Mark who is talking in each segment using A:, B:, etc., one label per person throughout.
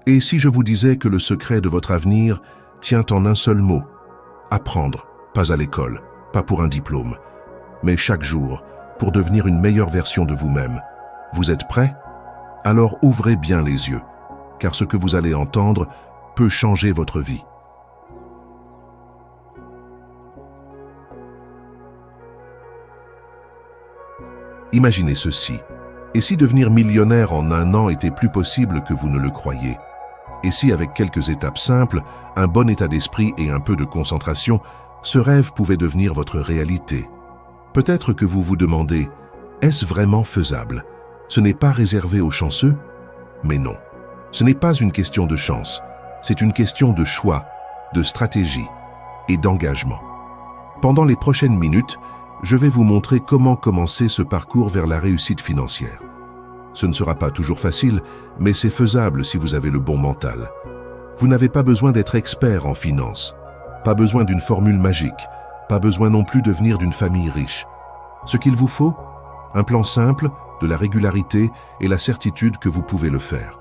A: Et si je vous disais que le secret de votre avenir tient en un seul mot, apprendre, pas à l'école, pas pour un diplôme, mais chaque jour, pour devenir une meilleure version de vous-même. Vous êtes prêts? Alors ouvrez bien les yeux, car ce que vous allez entendre peut changer votre vie. Imaginez ceci. Et si devenir millionnaire en un an était plus possible que vous ne le croyez? Et si avec quelques étapes simples, un bon état d'esprit et un peu de concentration, ce rêve pouvait devenir votre réalité? Peut-être que vous vous demandez, est-ce vraiment faisable? Ce n'est pas réservé aux chanceux? Mais non, ce n'est pas une question de chance, c'est une question de choix, de stratégie et d'engagement. Pendant les prochaines minutes, je vais vous montrer comment commencer ce parcours vers la réussite financière. Ce ne sera pas toujours facile, mais c'est faisable si vous avez le bon mental. Vous n'avez pas besoin d'être expert en finance, pas besoin d'une formule magique, pas besoin non plus de venir d'une famille riche. Ce qu'il vous faut, un plan simple, de la régularité et la certitude que vous pouvez le faire.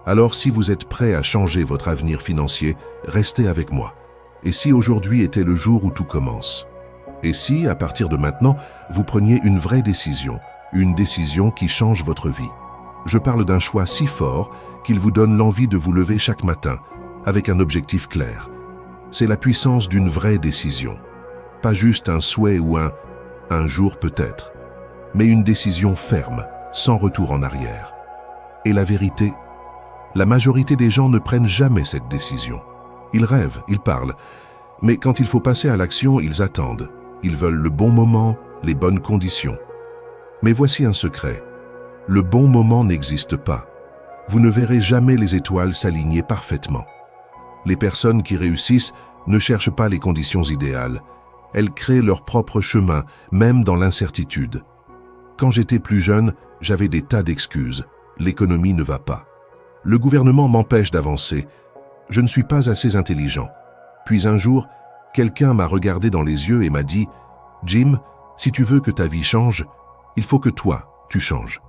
A: Alors si vous êtes prêt à changer votre avenir financier, restez avec moi. Et si aujourd'hui était le jour où tout commence? Et si, à partir de maintenant, vous preniez une vraie décision, une décision qui change votre vie? Je parle d'un choix si fort qu'il vous donne l'envie de vous lever chaque matin, avec un objectif clair. C'est la puissance d'une vraie décision. Pas juste un souhait ou un jour peut-être, mais une décision ferme, sans retour en arrière. Et la vérité, la majorité des gens ne prennent jamais cette décision. Ils rêvent, ils parlent, mais quand il faut passer à l'action, ils attendent. Ils veulent le bon moment, les bonnes conditions. Mais voici un secret. Le bon moment n'existe pas. Vous ne verrez jamais les étoiles s'aligner parfaitement. Les personnes qui réussissent ne cherchent pas les conditions idéales. Elles créent leur propre chemin, même dans l'incertitude. Quand j'étais plus jeune, j'avais des tas d'excuses. L'économie ne va pas. Le gouvernement m'empêche d'avancer. Je ne suis pas assez intelligent. Puis un jour, quelqu'un m'a regardé dans les yeux et m'a dit « Jim, si tu veux que ta vie change, il faut que toi, tu changes.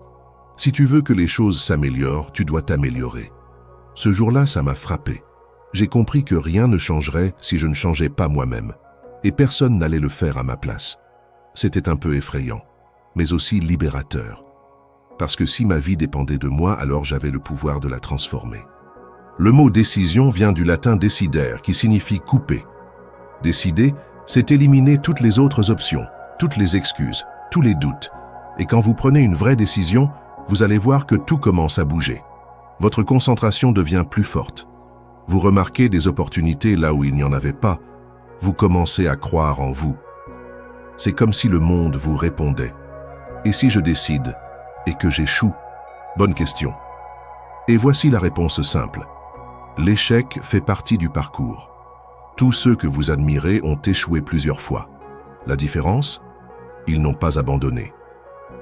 A: Si tu veux que les choses s'améliorent, tu dois t'améliorer. » Ce jour-là, ça m'a frappé. J'ai compris que rien ne changerait si je ne changeais pas moi-même. Et personne n'allait le faire à ma place. C'était un peu effrayant, mais aussi libérateur. Parce que si ma vie dépendait de moi, alors j'avais le pouvoir de la transformer. Le mot « décision » vient du latin « decidere » qui signifie « couper ». Décider, c'est éliminer toutes les autres options, toutes les excuses, tous les doutes. Et quand vous prenez une vraie décision, vous allez voir que tout commence à bouger. Votre concentration devient plus forte. Vous remarquez des opportunités là où il n'y en avait pas. Vous commencez à croire en vous. C'est comme si le monde vous répondait. Et si je décide et que j'échoue? Bonne question. Et voici la réponse simple. L'échec fait partie du parcours. Tous ceux que vous admirez ont échoué plusieurs fois. La différence? Ils n'ont pas abandonné.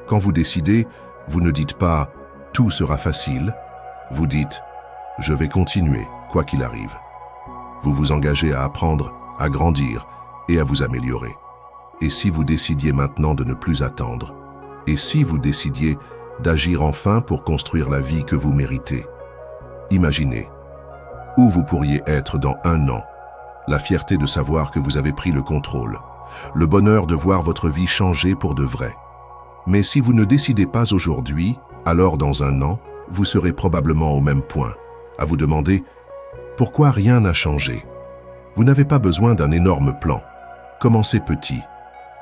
A: Quand vous décidez, vous ne dites pas « tout sera facile », vous dites « je vais continuer, quoi qu'il arrive ». Vous vous engagez à apprendre, à grandir et à vous améliorer. Et si vous décidiez maintenant de ne plus attendre? Et si vous décidiez d'agir enfin pour construire la vie que vous méritez? Imaginez, où vous pourriez être dans un an? La fierté de savoir que vous avez pris le contrôle, le bonheur de voir votre vie changer pour de vrai. Mais si vous ne décidez pas aujourd'hui, alors dans un an, vous serez probablement au même point, à vous demander « Pourquoi rien n'a changé ?» Vous n'avez pas besoin d'un énorme plan. Commencez petit.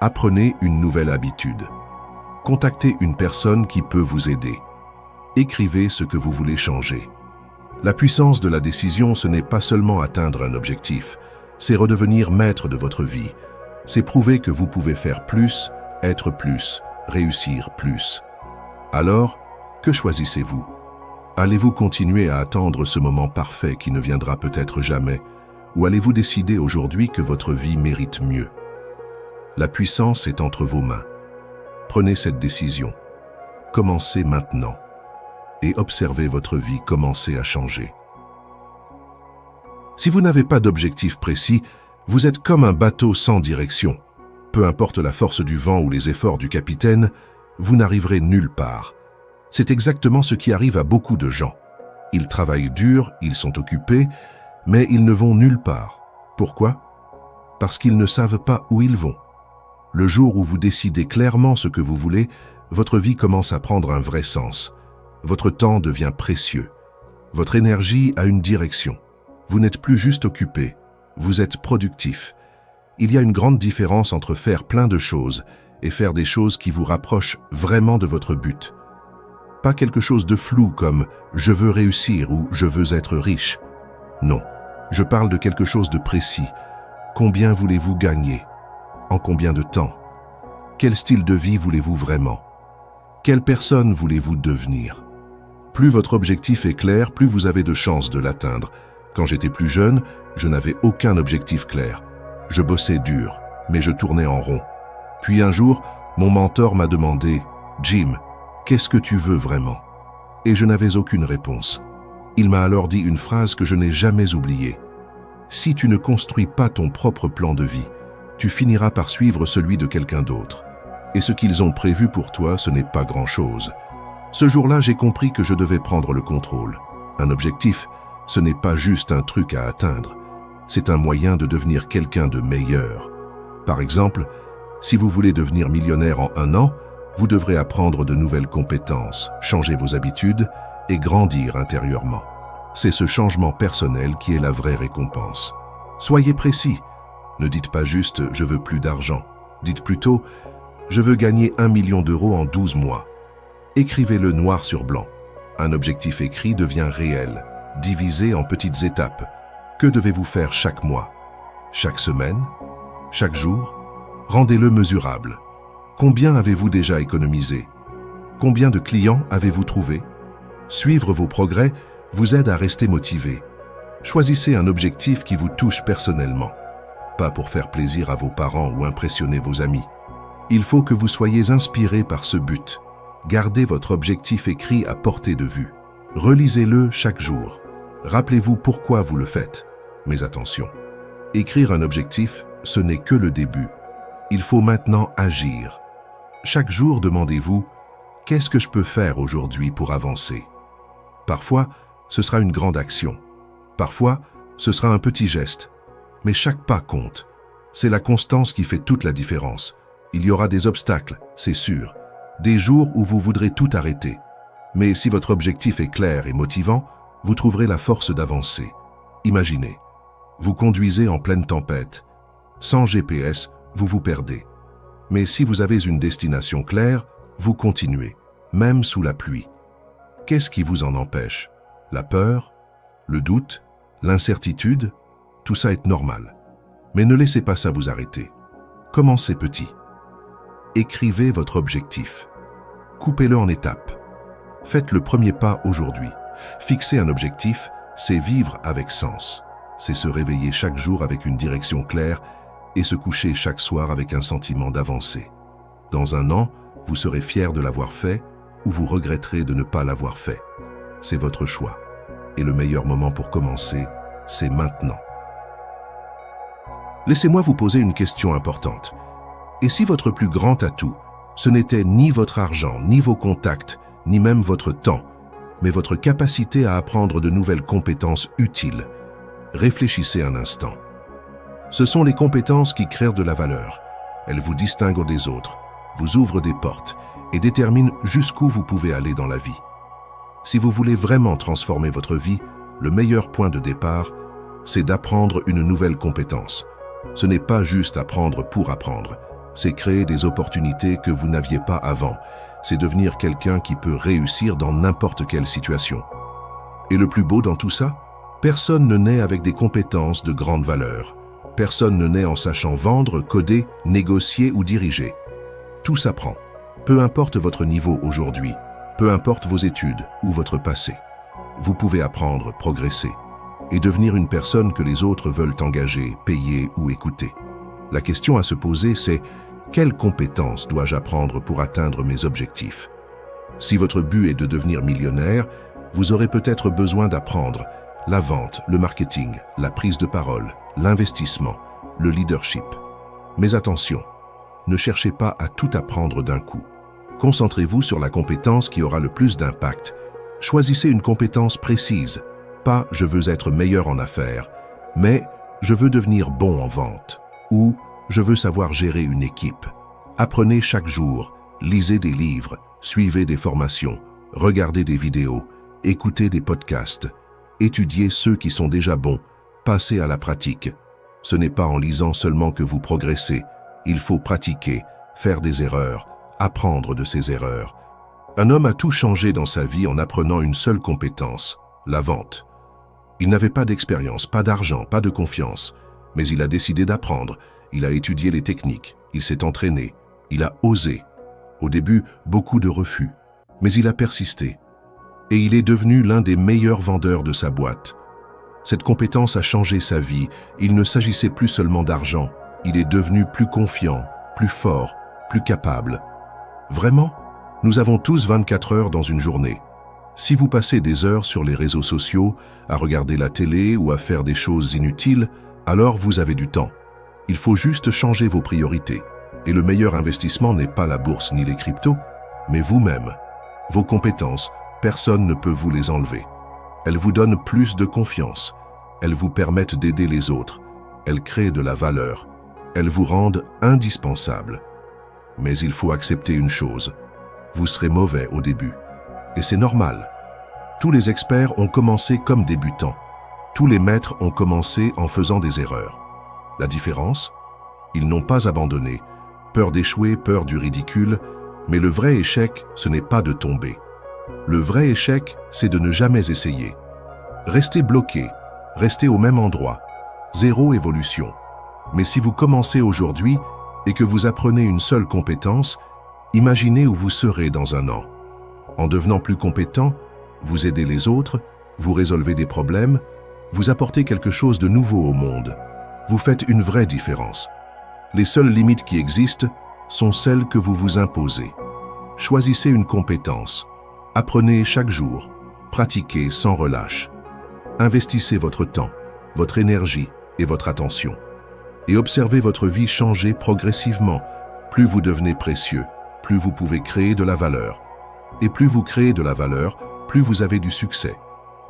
A: Apprenez une nouvelle habitude. Contactez une personne qui peut vous aider. Écrivez ce que vous voulez changer. La puissance de la décision, ce n'est pas seulement atteindre un objectif, c'est redevenir maître de votre vie. C'est prouver que vous pouvez faire plus, être plus, réussir plus. Alors, que choisissez-vous? Allez-vous continuer à attendre ce moment parfait qui ne viendra peut-être jamais, ou allez-vous décider aujourd'hui que votre vie mérite mieux? La puissance est entre vos mains. Prenez cette décision. Commencez maintenant. Et observez votre vie commencer à changer. Si vous n'avez pas d'objectif précis, vous êtes comme un bateau sans direction. Peu importe la force du vent ou les efforts du capitaine, vous n'arriverez nulle part. C'est exactement ce qui arrive à beaucoup de gens. Ils travaillent dur, ils sont occupés, mais ils ne vont nulle part. Pourquoi? Parce qu'ils ne savent pas où ils vont. Le jour où vous décidez clairement ce que vous voulez, votre vie commence à prendre un vrai sens. Votre temps devient précieux. Votre énergie a une direction. Vous n'êtes plus juste occupé, vous êtes productif. Il y a une grande différence entre faire plein de choses et faire des choses qui vous rapprochent vraiment de votre but. Pas quelque chose de flou comme « je veux réussir » ou « je veux être riche ». Non, je parle de quelque chose de précis. Combien voulez-vous gagner? En combien de temps? Quel style de vie voulez-vous vraiment? Quelle personne voulez-vous devenir? Plus votre objectif est clair, plus vous avez de chances de l'atteindre. Quand j'étais plus jeune, je n'avais aucun objectif clair. Je bossais dur, mais je tournais en rond. Puis un jour, mon mentor m'a demandé « Jim, qu'est-ce que tu veux vraiment ?» Et je n'avais aucune réponse. Il m'a alors dit une phrase que je n'ai jamais oubliée. « Si tu ne construis pas ton propre plan de vie, tu finiras par suivre celui de quelqu'un d'autre. Et ce qu'ils ont prévu pour toi, ce n'est pas grand-chose. » Ce jour-là, j'ai compris que je devais prendre le contrôle. Un objectif, ce n'est pas juste un truc à atteindre. C'est un moyen de devenir quelqu'un de meilleur. Par exemple, si vous voulez devenir millionnaire en 1 an, vous devrez apprendre de nouvelles compétences, changer vos habitudes et grandir intérieurement. C'est ce changement personnel qui est la vraie récompense. Soyez précis. Ne dites pas juste « je veux plus d'argent ». Dites plutôt « je veux gagner 1 million d'euros en 12 mois ». Écrivez-le noir sur blanc. Un objectif écrit devient réel, divisé en petites étapes. Que devez-vous faire chaque mois? Chaque semaine? Chaque jour? Rendez-le mesurable. Combien avez-vous déjà économisé? Combien de clients avez-vous trouvé? Suivre vos progrès vous aide à rester motivé. Choisissez un objectif qui vous touche personnellement. Pas pour faire plaisir à vos parents ou impressionner vos amis. Il faut que vous soyez inspiré par ce but. Gardez votre objectif écrit à portée de vue. Relisez-le chaque jour. Rappelez-vous pourquoi vous le faites. Mais attention, écrire un objectif, ce n'est que le début. Il faut maintenant agir. Chaque jour, demandez-vous « Qu'est-ce que je peux faire aujourd'hui pour avancer ?» Parfois, ce sera une grande action. Parfois, ce sera un petit geste. Mais chaque pas compte. C'est la constance qui fait toute la différence. Il y aura des obstacles, c'est sûr. Des jours où vous voudrez tout arrêter. Mais si votre objectif est clair et motivant, vous trouverez la force d'avancer. Imaginez, vous conduisez en pleine tempête. Sans GPS, vous vous perdez. Mais si vous avez une destination claire, vous continuez, même sous la pluie. Qu'est-ce qui vous en empêche? La peur? Le doute? L'incertitude? Tout ça est normal. Mais ne laissez pas ça vous arrêter. Commencez petit. Écrivez votre objectif. Coupez-le en étapes. Faites le premier pas aujourd'hui. Fixer un objectif, c'est vivre avec sens. C'est se réveiller chaque jour avec une direction claire et se coucher chaque soir avec un sentiment d'avancer. Dans 1 an, vous serez fier de l'avoir fait ou vous regretterez de ne pas l'avoir fait. C'est votre choix. Et le meilleur moment pour commencer, c'est maintenant. Laissez-moi vous poser une question importante. Et si votre plus grand atout, ce n'était ni votre argent, ni vos contacts, ni même votre temps, mais votre capacité à apprendre de nouvelles compétences utiles? Réfléchissez un instant. Ce sont les compétences qui créent de la valeur. Elles vous distinguent des autres, vous ouvrent des portes et déterminent jusqu'où vous pouvez aller dans la vie. Si vous voulez vraiment transformer votre vie, le meilleur point de départ, c'est d'apprendre une nouvelle compétence. Ce n'est pas juste apprendre pour apprendre. C'est créer des opportunités que vous n'aviez pas avant. C'est devenir quelqu'un qui peut réussir dans n'importe quelle situation. Et le plus beau dans tout ça, personne ne naît avec des compétences de grande valeur. Personne ne naît en sachant vendre, coder, négocier ou diriger. Tout s'apprend. Peu importe votre niveau aujourd'hui, peu importe vos études ou votre passé. Vous pouvez apprendre, progresser et devenir une personne que les autres veulent engager, payer ou écouter. La question à se poser, c'est quelles compétences dois-je apprendre pour atteindre mes objectifs? Si votre but est de devenir millionnaire, vous aurez peut-être besoin d'apprendre la vente, le marketing, la prise de parole, l'investissement, le leadership. Mais attention, ne cherchez pas à tout apprendre d'un coup. Concentrez-vous sur la compétence qui aura le plus d'impact Choisissez une compétence précise, pas « je veux être meilleur en affaires », mais « je veux devenir bon en vente » ou « je veux savoir gérer une équipe ». Apprenez chaque jour, lisez des livres, suivez des formations, regardez des vidéos, écoutez des podcasts, étudiez ceux qui sont déjà bons, passez à la pratique. Ce n'est pas en lisant seulement que vous progressez, il faut pratiquer, faire des erreurs, apprendre de ses erreurs. Un homme a tout changé dans sa vie en apprenant une seule compétence, la vente. Il n'avait pas d'expérience, pas d'argent, pas de confiance, mais il a décidé d'apprendre, il a étudié les techniques, il s'est entraîné, il a osé. Au début, beaucoup de refus, mais il a persisté. Et il est devenu l'un des meilleurs vendeurs de sa boîte. Cette compétence a changé sa vie, il ne s'agissait plus seulement d'argent, il est devenu plus confiant, plus fort, plus capable. Vraiment, nous avons tous 24 heures dans une journée. Si vous passez des heures sur les réseaux sociaux, à regarder la télé ou à faire des choses inutiles, alors vous avez du temps. Il faut juste changer vos priorités. Et le meilleur investissement n'est pas la bourse ni les cryptos, mais vous-même. Vos compétences, personne ne peut vous les enlever. Elles vous donnent plus de confiance. Elles vous permettent d'aider les autres. Elles créent de la valeur. Elles vous rendent indispensables. Mais il faut accepter une chose. Vous serez mauvais au début. Et c'est normal. Tous les experts ont commencé comme débutants. Tous les maîtres ont commencé en faisant des erreurs. La différence? Ils n'ont pas abandonné. Peur d'échouer, peur du ridicule, mais le vrai échec, ce n'est pas de tomber. Le vrai échec, c'est de ne jamais essayer. Restez bloqué, restez au même endroit, zéro évolution. Mais si vous commencez aujourd'hui et que vous apprenez une seule compétence, imaginez où vous serez dans un an. En devenant plus compétent, vous aidez les autres, vous résolvez des problèmes, vous apportez quelque chose de nouveau au monde. Vous faites une vraie différence. Les seules limites qui existent sont celles que vous vous imposez. Choisissez une compétence. Apprenez chaque jour. Pratiquez sans relâche. Investissez votre temps, votre énergie et votre attention. Et observez votre vie changer progressivement. Plus vous devenez précieux, plus vous pouvez créer de la valeur. Et plus vous créez de la valeur, plus vous avez du succès,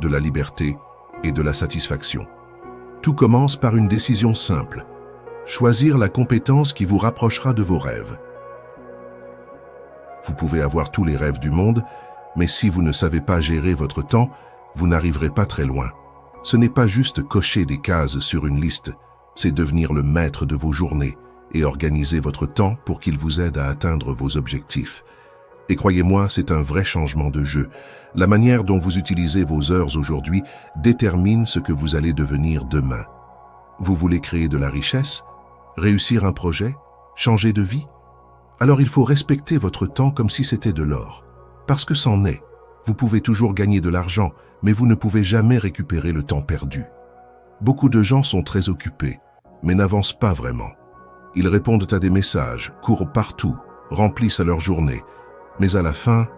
A: de la liberté et de la satisfaction. Tout commence par une décision simple. Choisir la compétence qui vous rapprochera de vos rêves. Vous pouvez avoir tous les rêves du monde, mais si vous ne savez pas gérer votre temps, vous n'arriverez pas très loin. Ce n'est pas juste cocher des cases sur une liste, c'est devenir le maître de vos journées et organiser votre temps pour qu'il vous aide à atteindre vos objectifs. Et croyez-moi, c'est un vrai changement de jeu. La manière dont vous utilisez vos heures aujourd'hui détermine ce que vous allez devenir demain. Vous voulez créer de la richesse? Réussir un projet? Changer de vie? Alors il faut respecter votre temps comme si c'était de l'or. Parce que c'en est. Vous pouvez toujours gagner de l'argent, mais vous ne pouvez jamais récupérer le temps perdu. Beaucoup de gens sont très occupés, mais n'avancent pas vraiment. Ils répondent à des messages, courent partout, remplissent à leur journée, mais à la fin,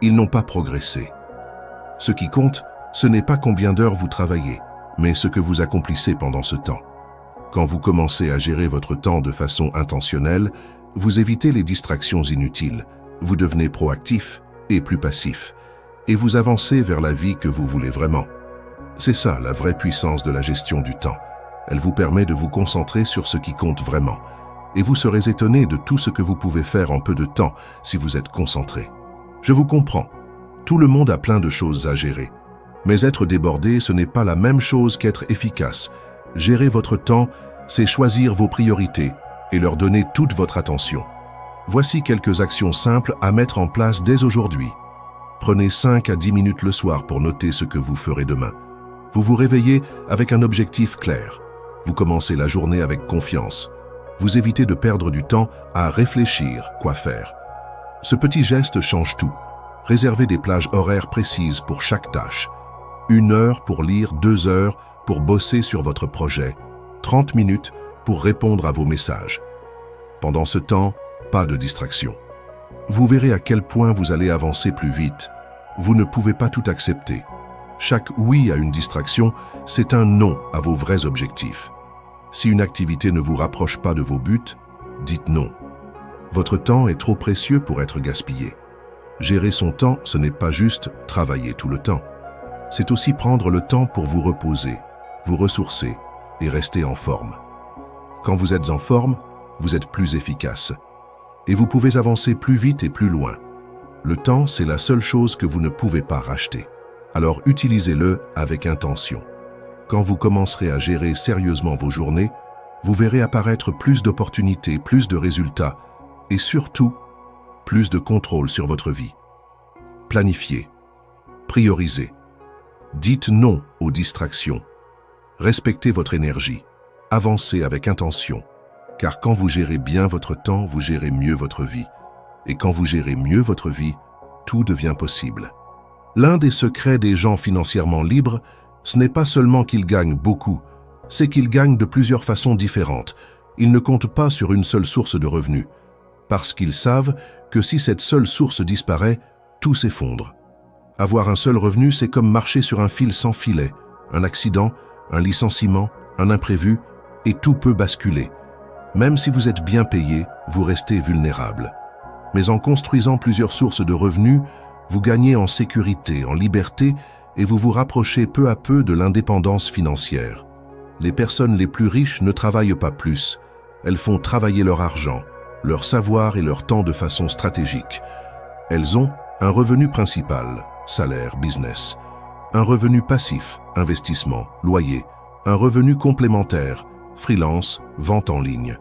A: ils n'ont pas progressé. Ce qui compte, ce n'est pas combien d'heures vous travaillez, mais ce que vous accomplissez pendant ce temps. Quand vous commencez à gérer votre temps de façon intentionnelle, vous évitez les distractions inutiles, vous devenez proactif et plus passif, et vous avancez vers la vie que vous voulez vraiment. C'est ça la vraie puissance de la gestion du temps. Elle vous permet de vous concentrer sur ce qui compte vraiment, et vous serez étonné de tout ce que vous pouvez faire en peu de temps si vous êtes concentré. Je vous comprends, tout le monde a plein de choses à gérer, mais être débordé, ce n'est pas la même chose qu'être efficace. Gérer votre temps, c'est choisir vos priorités et leur donner toute votre attention. Voici quelques actions simples à mettre en place dès aujourd'hui. Prenez 5 à 10 minutes le soir pour noter ce que vous ferez demain. Vous vous réveillez avec un objectif clair. Vous commencez la journée avec confiance. Vous évitez de perdre du temps à réfléchir quoi faire. Ce petit geste change tout. Réservez des plages horaires précises pour chaque tâche. 1 heure pour lire, 2 heures pour bosser sur votre projet, 30 minutes pour répondre à vos messages. Pendant ce temps, pas de distraction. Vous verrez à quel point vous allez avancer plus vite. Vous ne pouvez pas tout accepter. Chaque oui à une distraction, c'est un non à vos vrais objectifs. Si une activité ne vous rapproche pas de vos buts, dites non. Votre temps est trop précieux pour être gaspillé. Gérer son temps, ce n'est pas juste travailler tout le temps. C'est aussi prendre le temps pour vous reposer, vous ressourcer et rester en forme. Quand vous êtes en forme, vous êtes plus efficace. Et vous pouvez avancer plus vite et plus loin. Le temps, c'est la seule chose que vous ne pouvez pas racheter. Alors utilisez-le avec intention. Quand vous commencerez à gérer sérieusement vos journées, vous verrez apparaître plus d'opportunités, plus de résultats et surtout, plus de contrôle sur votre vie. Planifiez, priorisez, dites non aux distractions, respectez votre énergie, avancez avec intention, car quand vous gérez bien votre temps, vous gérez mieux votre vie. Et quand vous gérez mieux votre vie, tout devient possible. L'un des secrets des gens financièrement libres, ce n'est pas seulement qu'ils gagnent beaucoup, c'est qu'ils gagnent de plusieurs façons différentes. Ils ne comptent pas sur une seule source de revenus, parce qu'ils savent que si cette seule source disparaît, tout s'effondre. Avoir un seul revenu, c'est comme marcher sur un fil sans filet. Un accident, un licenciement, un imprévu, et tout peut basculer. Même si vous êtes bien payé, vous restez vulnérable. Mais en construisant plusieurs sources de revenus, vous gagnez en sécurité, en liberté, et vous vous rapprochez peu à peu de l'indépendance financière. Les personnes les plus riches ne travaillent pas plus. Elles font travailler leur argent, leur savoir et leur temps de façon stratégique. Elles ont un revenu principal, salaire, business, un revenu passif, investissement, loyer, un revenu complémentaire, freelance, vente en ligne.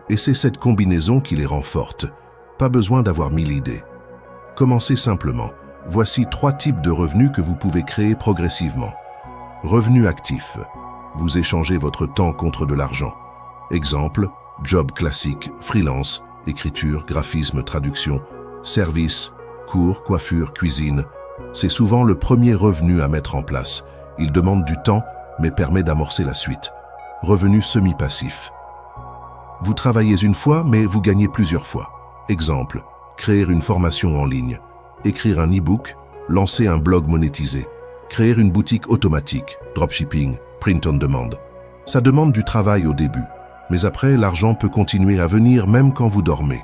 A: Et c'est cette combinaison qui les rend fortes. Pas besoin d'avoir 1000 idées. Commencez simplement. Voici 3 types de revenus que vous pouvez créer progressivement. Revenu actif. Vous échangez votre temps contre de l'argent. Exemple, job classique, freelance, écriture, graphisme, traduction, service, cours, coiffure, cuisine. C'est souvent le premier revenu à mettre en place. Il demande du temps, mais permet d'amorcer la suite. Revenu semi-passif. Vous travaillez une fois, mais vous gagnez plusieurs fois. Exemple, créer une formation en ligne, écrire un e-book, lancer un blog monétisé, créer une boutique automatique, dropshipping, print on demand. Ça demande du travail au début, mais après, l'argent peut continuer à venir même quand vous dormez.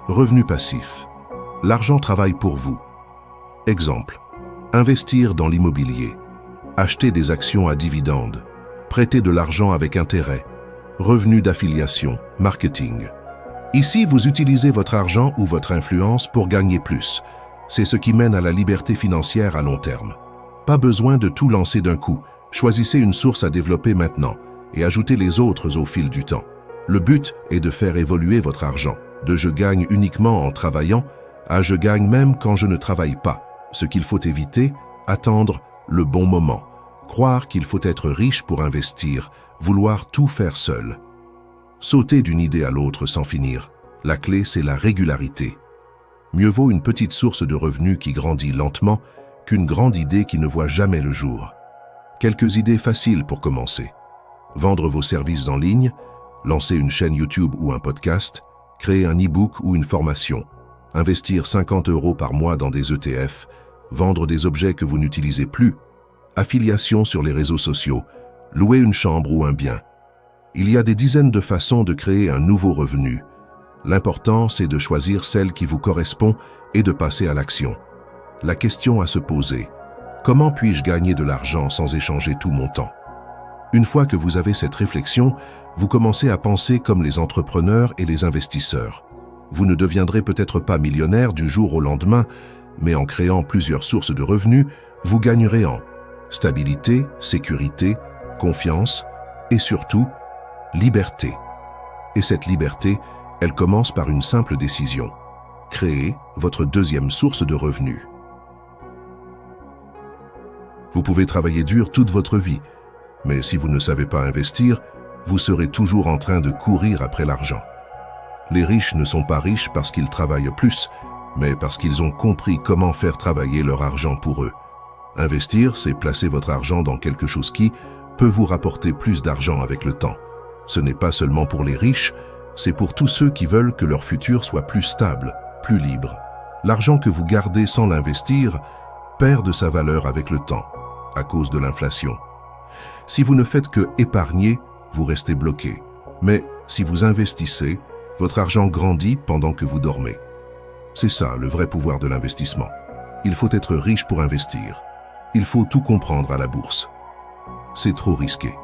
A: Revenu passif. L'argent travaille pour vous. Exemple, investir dans l'immobilier, acheter des actions à dividendes, prêter de l'argent avec intérêt, revenu d'affiliation, marketing. Ici, vous utilisez votre argent ou votre influence pour gagner plus. C'est ce qui mène à la liberté financière à long terme. Pas besoin de tout lancer d'un coup. Choisissez une source à développer maintenant et ajoutez les autres au fil du temps. Le but est de faire évoluer votre argent, de je gagne uniquement en travaillant à je gagne même quand je ne travaille pas. Ce qu'il faut éviter, attendre le bon moment. Croire qu'il faut être riche pour investir, vouloir tout faire seul. Sauter d'une idée à l'autre sans finir. La clé, c'est la régularité. Mieux vaut une petite source de revenus qui grandit lentement qu'une grande idée qui ne voit jamais le jour. Quelques idées faciles pour commencer. Vendre vos services en ligne, lancer une chaîne YouTube ou un podcast, créer un e-book ou une formation, investir 50 € par mois dans des ETF, vendre des objets que vous n'utilisez plus, affiliation sur les réseaux sociaux, louer une chambre ou un bien. Il y a des dizaines de façons de créer un nouveau revenu. L'important, c'est de choisir celle qui vous correspond et de passer à l'action. La question à se poser, comment puis-je gagner de l'argent sans échanger tout mon temps? Une fois que vous avez cette réflexion, vous commencez à penser comme les entrepreneurs et les investisseurs. Vous ne deviendrez peut-être pas millionnaire du jour au lendemain, mais en créant plusieurs sources de revenus, vous gagnerez en stabilité, sécurité, confiance et surtout, liberté. Et cette liberté, elle commence par une simple décision. Créer votre deuxième source de revenus. Vous pouvez travailler dur toute votre vie, mais si vous ne savez pas investir, vous serez toujours en train de courir après l'argent. Les riches ne sont pas riches parce qu'ils travaillent plus, mais parce qu'ils ont compris comment faire travailler leur argent pour eux. Investir, c'est placer votre argent dans quelque chose qui peut vous rapporter plus d'argent avec le temps. Ce n'est pas seulement pour les riches, c'est pour tous ceux qui veulent que leur futur soit plus stable, plus libre. L'argent que vous gardez sans l'investir perd de sa valeur avec le temps, à cause de l'inflation. Si vous ne faites que épargner, vous restez bloqué. Mais si vous investissez, votre argent grandit pendant que vous dormez. C'est ça le vrai pouvoir de l'investissement. Il faut être riche pour investir. Il faut tout comprendre à la bourse. C'est trop risqué.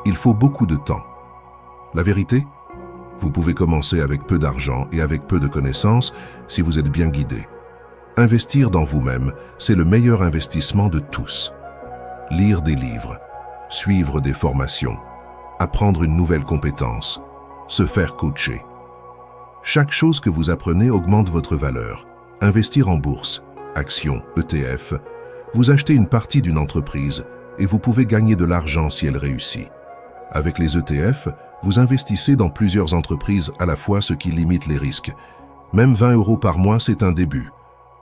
A: Il faut beaucoup de temps. La vérité? Vous pouvez commencer avec peu d'argent et avec peu de connaissances si vous êtes bien guidé. Investir dans vous-même, c'est le meilleur investissement de tous. Lire des livres, suivre des formations, apprendre une nouvelle compétence, se faire coacher. Chaque chose que vous apprenez augmente votre valeur. Investir en bourse, actions, ETF, vous achetez une partie d'une entreprise et vous pouvez gagner de l'argent si elle réussit. Avec les ETF, vous investissez dans plusieurs entreprises à la fois, ce qui limite les risques. Même 20 € par mois, c'est un début.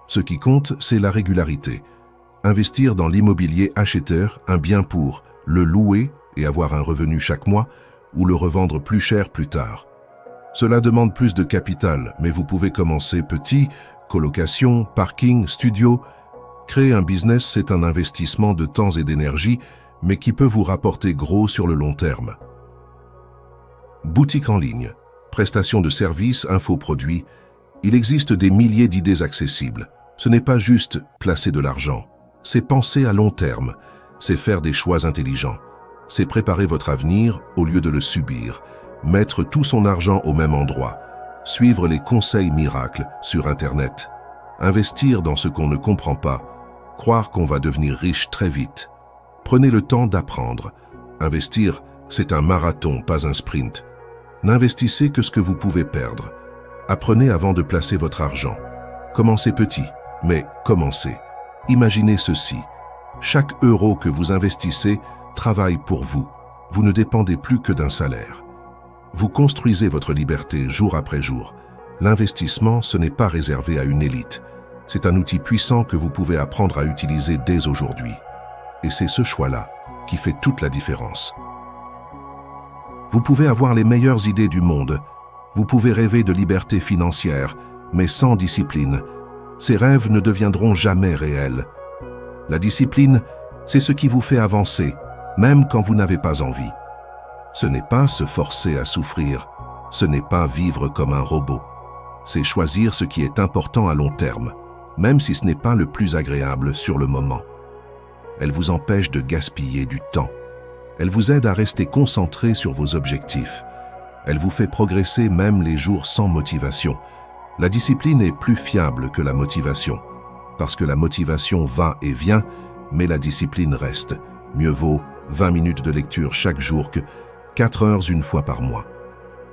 A: Ce qui compte, c'est la régularité. Investir dans l'immobilier acheteur, un bien pour le louer et avoir un revenu chaque mois, ou le revendre plus cher plus tard. Cela demande plus de capital, mais vous pouvez commencer petit, colocation, parking, studio. Créer un business, c'est un investissement de temps et d'énergie, mais qui peut vous rapporter gros sur le long terme. Boutique en ligne, prestation de services, infoproduits. Il existe des milliers d'idées accessibles. Ce n'est pas juste placer de l'argent. C'est penser à long terme. C'est faire des choix intelligents. C'est préparer votre avenir au lieu de le subir. Mettre tout son argent au même endroit. Suivre les conseils miracles sur Internet. Investir dans ce qu'on ne comprend pas. Croire qu'on va devenir riche très vite. Prenez le temps d'apprendre. Investir, c'est un marathon, pas un sprint. N'investissez que ce que vous pouvez perdre. Apprenez avant de placer votre argent. Commencez petit, mais commencez. Imaginez ceci. Chaque euro que vous investissez travaille pour vous. Vous ne dépendez plus que d'un salaire. Vous construisez votre liberté jour après jour. L'investissement, ce n'est pas réservé à une élite. C'est un outil puissant que vous pouvez apprendre à utiliser dès aujourd'hui. Et c'est ce choix-là qui fait toute la différence. Vous pouvez avoir les meilleures idées du monde. Vous pouvez rêver de liberté financière, mais sans discipline, ces rêves ne deviendront jamais réels. La discipline, c'est ce qui vous fait avancer, même quand vous n'avez pas envie. Ce n'est pas se forcer à souffrir, ce n'est pas vivre comme un robot. C'est choisir ce qui est important à long terme, même si ce n'est pas le plus agréable sur le moment. Elle vous empêche de gaspiller du temps. Elle vous aide à rester concentré sur vos objectifs. Elle vous fait progresser même les jours sans motivation. La discipline est plus fiable que la motivation, parce que la motivation va et vient, mais la discipline reste. Mieux vaut 20 minutes de lecture chaque jour que 4 heures une fois par mois.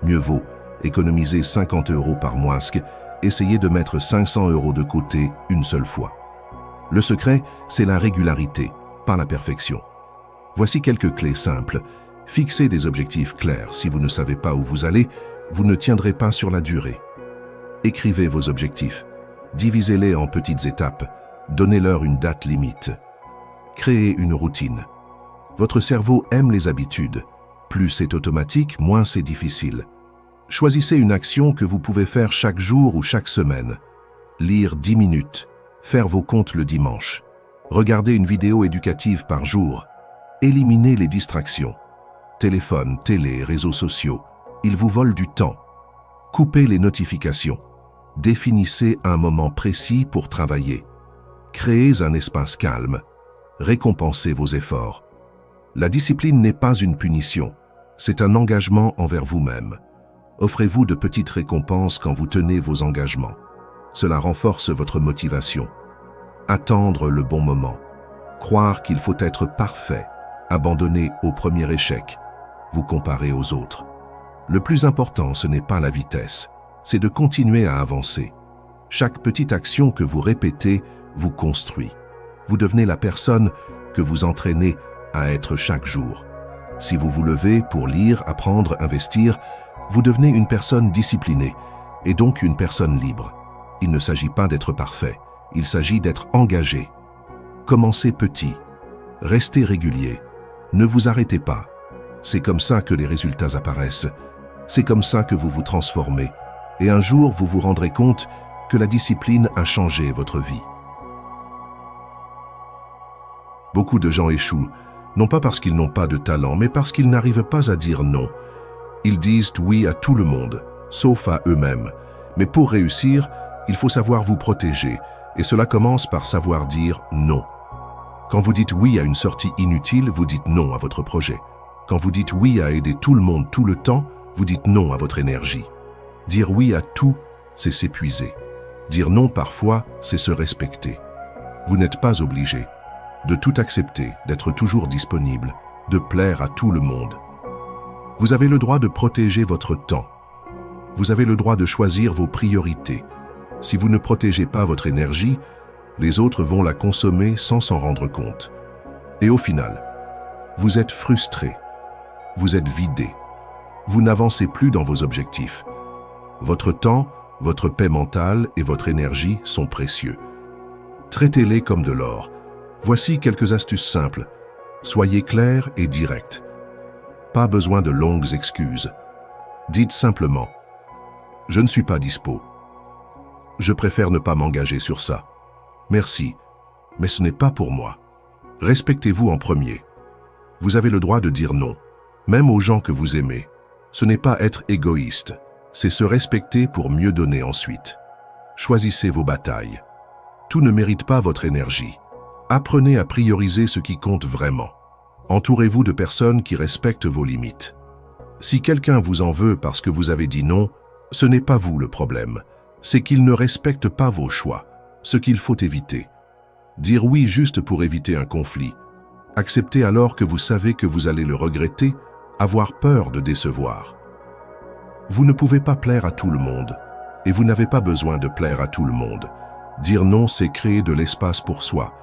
A: Mieux vaut économiser 50 € par mois que essayer de mettre 500 € de côté une seule fois. Le secret, c'est la régularité, pas la perfection. Voici quelques clés simples. Fixez des objectifs clairs. Si vous ne savez pas où vous allez, vous ne tiendrez pas sur la durée. Écrivez vos objectifs. Divisez-les en petites étapes. Donnez-leur une date limite. Créez une routine. Votre cerveau aime les habitudes. Plus c'est automatique, moins c'est difficile. Choisissez une action que vous pouvez faire chaque jour ou chaque semaine. Lire 10 minutes. Faire vos comptes le dimanche. Regarder une vidéo éducative par jour. Éliminez les distractions. Téléphone, télé, réseaux sociaux. Ils vous volent du temps. Coupez les notifications. Définissez un moment précis pour travailler. Créez un espace calme. Récompensez vos efforts. La discipline n'est pas une punition. C'est un engagement envers vous-même. Offrez-vous de petites récompenses quand vous tenez vos engagements. Cela renforce votre motivation. Attendre le bon moment. Croire qu'il faut être parfait. Abandonner au premier échec. Vous comparer aux autres. Le plus important, ce n'est pas la vitesse, c'est de continuer à avancer. Chaque petite action que vous répétez vous construit. Vous devenez la personne que vous entraînez à être chaque jour. Si vous vous levez pour lire, apprendre, investir, vous devenez une personne disciplinée et donc une personne libre. Il ne s'agit pas d'être parfait, il s'agit d'être engagé. Commencez petit, restez régulier, ne vous arrêtez pas. C'est comme ça que les résultats apparaissent. C'est comme ça que vous vous transformez. Et un jour, vous vous rendrez compte que la discipline a changé votre vie. Beaucoup de gens échouent, non pas parce qu'ils n'ont pas de talent, mais parce qu'ils n'arrivent pas à dire non. Ils disent oui à tout le monde, sauf à eux-mêmes. Mais pour réussir, Il faut savoir vous protéger, et cela commence par savoir dire non. Quand vous dites oui à une sortie inutile, vous dites non à votre projet. Quand vous dites oui à aider tout le monde tout le temps, vous dites non à votre énergie. Dire oui à tout, c'est s'épuiser. Dire non parfois, c'est se respecter. Vous n'êtes pas obligé de tout accepter, d'être toujours disponible, de plaire à tout le monde. Vous avez le droit de protéger votre temps. Vous avez le droit de choisir vos priorités. Si vous ne protégez pas votre énergie, les autres vont la consommer sans s'en rendre compte. Et au final, vous êtes frustré, vous êtes vidé, vous n'avancez plus dans vos objectifs. Votre temps, votre paix mentale et votre énergie sont précieux. Traitez-les comme de l'or. Voici quelques astuces simples. Soyez clair et direct. Pas besoin de longues excuses. Dites simplement « Je ne suis pas dispo. Je préfère ne pas m'engager sur ça. Merci, mais ce n'est pas pour moi. » Respectez-vous en premier. Vous avez le droit de dire non, même aux gens que vous aimez. Ce n'est pas être égoïste, c'est se respecter pour mieux donner ensuite. Choisissez vos batailles. Tout ne mérite pas votre énergie. Apprenez à prioriser ce qui compte vraiment. Entourez-vous de personnes qui respectent vos limites. Si quelqu'un vous en veut parce que vous avez dit non, ce n'est pas vous le problème. C'est qu'il ne respecte pas vos choix, ce qu'il faut éviter. Dire oui juste pour éviter un conflit. Accepter alors que vous savez que vous allez le regretter, avoir peur de décevoir. Vous ne pouvez pas plaire à tout le monde, et vous n'avez pas besoin de plaire à tout le monde. Dire non, c'est créer de l'espace pour soi.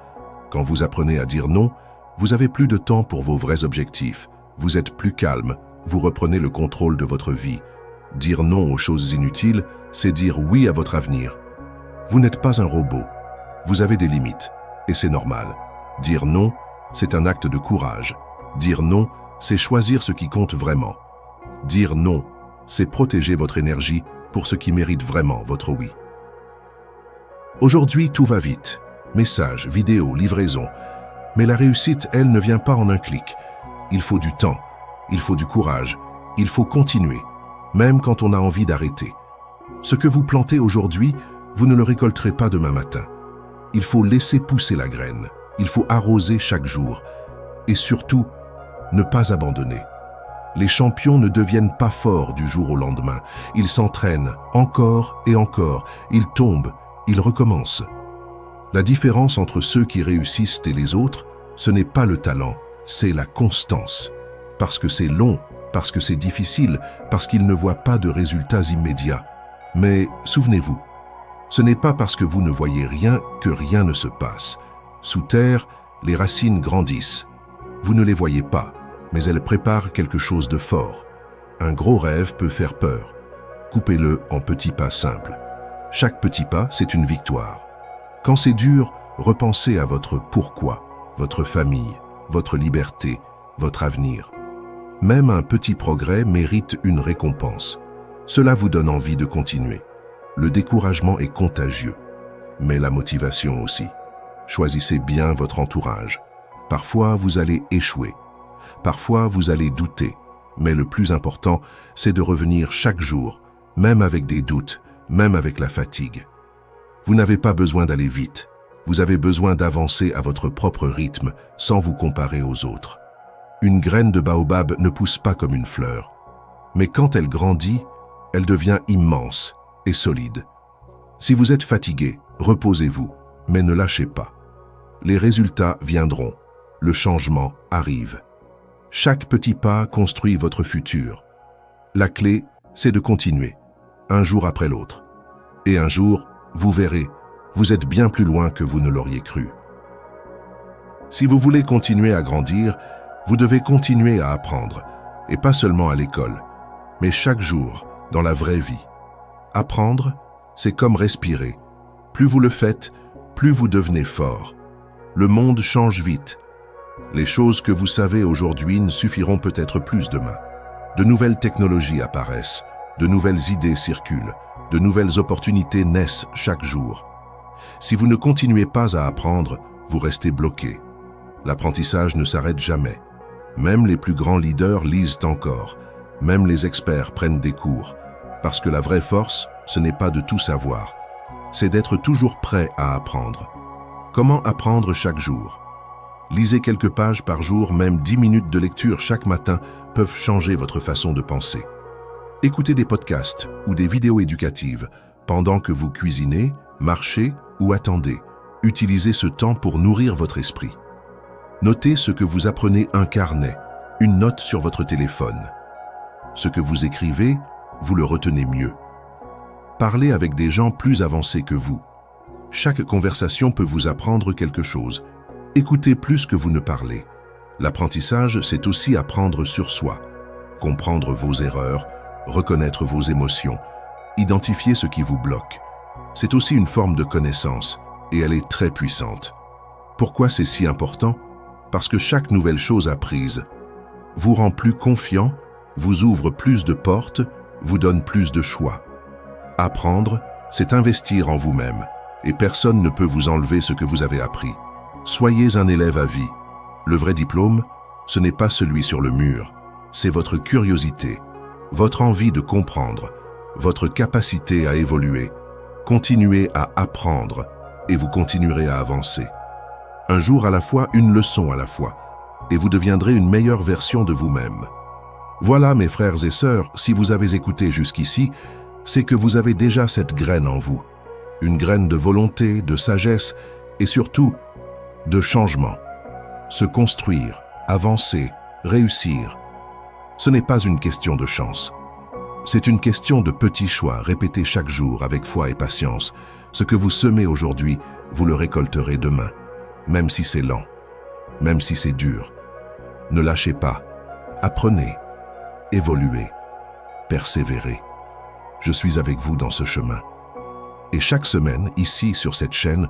A: Quand vous apprenez à dire non, vous avez plus de temps pour vos vrais objectifs. Vous êtes plus calme, vous reprenez le contrôle de votre vie. Dire non aux choses inutiles, c'est dire oui à votre avenir. Vous n'êtes pas un robot. Vous avez des limites, et c'est normal. Dire non, c'est un acte de courage. Dire non, c'est choisir ce qui compte vraiment. Dire non, c'est protéger votre énergie pour ce qui mérite vraiment votre oui. Aujourd'hui, tout va vite. Messages, vidéos, livraisons. Mais la réussite, elle, ne vient pas en un clic. Il faut du temps, il faut du courage, il faut continuer, même quand on a envie d'arrêter. Ce que vous plantez aujourd'hui, vous ne le récolterez pas demain matin. Il faut laisser pousser la graine, il faut arroser chaque jour. Et surtout, ne pas abandonner. Les champions ne deviennent pas forts du jour au lendemain. Ils s'entraînent encore et encore. Ils tombent, ils recommencent. La différence entre ceux qui réussissent et les autres, ce n'est pas le talent, c'est la constance. Parce que c'est long, parce que c'est difficile, parce qu'ils ne voient pas de résultats immédiats. Mais souvenez-vous, ce n'est pas parce que vous ne voyez rien que rien ne se passe. Sous terre, les racines grandissent. Vous ne les voyez pas, mais elles préparent quelque chose de fort. Un gros rêve peut faire peur. Coupez-le en petits pas simples. Chaque petit pas, c'est une victoire. Quand c'est dur, repensez à votre pourquoi, votre famille, votre liberté, votre avenir. Même un petit progrès mérite une récompense. Cela vous donne envie de continuer. Le découragement est contagieux, mais la motivation aussi. Choisissez bien votre entourage. Parfois, vous allez échouer. Parfois, vous allez douter. Mais le plus important, c'est de revenir chaque jour, même avec des doutes, même avec la fatigue. Vous n'avez pas besoin d'aller vite. Vous avez besoin d'avancer à votre propre rythme, sans vous comparer aux autres. Une graine de baobab ne pousse pas comme une fleur. Mais quand elle grandit, elle devient immense et solide. Si vous êtes fatigué, reposez-vous, mais ne lâchez pas. Les résultats viendront. Le changement arrive. Chaque petit pas construit votre futur. La clé, c'est de continuer, un jour après l'autre. Et un jour, vous verrez, vous êtes bien plus loin que vous ne l'auriez cru. Si vous voulez continuer à grandir, vous devez continuer à apprendre, et pas seulement à l'école, mais chaque jour, dans la vraie vie. Apprendre, c'est comme respirer. Plus vous le faites, plus vous devenez fort. Le monde change vite. Les choses que vous savez aujourd'hui ne suffiront peut-être plus demain. De nouvelles technologies apparaissent, de nouvelles idées circulent, de nouvelles opportunités naissent chaque jour. Si vous ne continuez pas à apprendre, vous restez bloqué. L'apprentissage ne s'arrête jamais. Même les plus grands leaders lisent encore. Même les experts prennent des cours. Parce que la vraie force, ce n'est pas de tout savoir, c'est d'être toujours prêt à apprendre. Comment apprendre chaque jour? Lisez quelques pages par jour, même 10 minutes de lecture chaque matin peuvent changer votre façon de penser. Écoutez des podcasts ou des vidéos éducatives pendant que vous cuisinez, marchez ou attendez. Utilisez ce temps pour nourrir votre esprit. Notez ce que vous apprenez, un carnet, une note sur votre téléphone. Ce que vous écrivez, vous le retenez mieux. Parlez avec des gens plus avancés que vous. Chaque conversation peut vous apprendre quelque chose. Écoutez plus que vous ne parlez. L'apprentissage, c'est aussi apprendre sur soi, comprendre vos erreurs, reconnaître vos émotions, identifier ce qui vous bloque. C'est aussi une forme de connaissance, et elle est très puissante. Pourquoi c'est si important? Parce que chaque nouvelle chose apprise vous rend plus confiant, vous ouvre plus de portes, vous donne plus de choix. Apprendre, c'est investir en vous-même, et personne ne peut vous enlever ce que vous avez appris. Soyez un élève à vie. Le vrai diplôme, ce n'est pas celui sur le mur, c'est votre curiosité, votre envie de comprendre, votre capacité à évoluer. Continuez à apprendre et vous continuerez à avancer. Un jour à la fois, une leçon à la fois, et vous deviendrez une meilleure version de vous-même. Voilà, mes frères et sœurs, si vous avez écouté jusqu'ici, c'est que vous avez déjà cette graine en vous. Une graine de volonté, de sagesse et surtout de changement. Se construire, avancer, réussir. Ce n'est pas une question de chance. C'est une question de petits choix répétés chaque jour avec foi et patience. Ce que vous semez aujourd'hui, vous le récolterez demain. Même si c'est lent, même si c'est dur. Ne lâchez pas. Apprenez, évoluez, persévérez. Je suis avec vous dans ce chemin. Et chaque semaine, ici sur cette chaîne,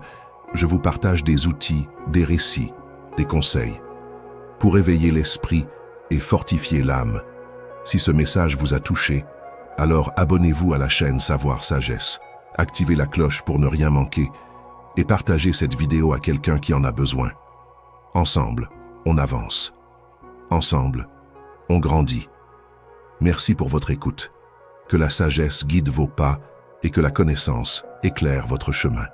A: je vous partage des outils, des récits, des conseils pour éveiller l'esprit et fortifier l'âme. Si ce message vous a touché, alors abonnez-vous à la chaîne Savoir Sagesse, activez la cloche pour ne rien manquer et partagez cette vidéo à quelqu'un qui en a besoin. Ensemble, on avance. Ensemble, on grandit. Merci pour votre écoute. Que la sagesse guide vos pas et que la connaissance éclaire votre chemin.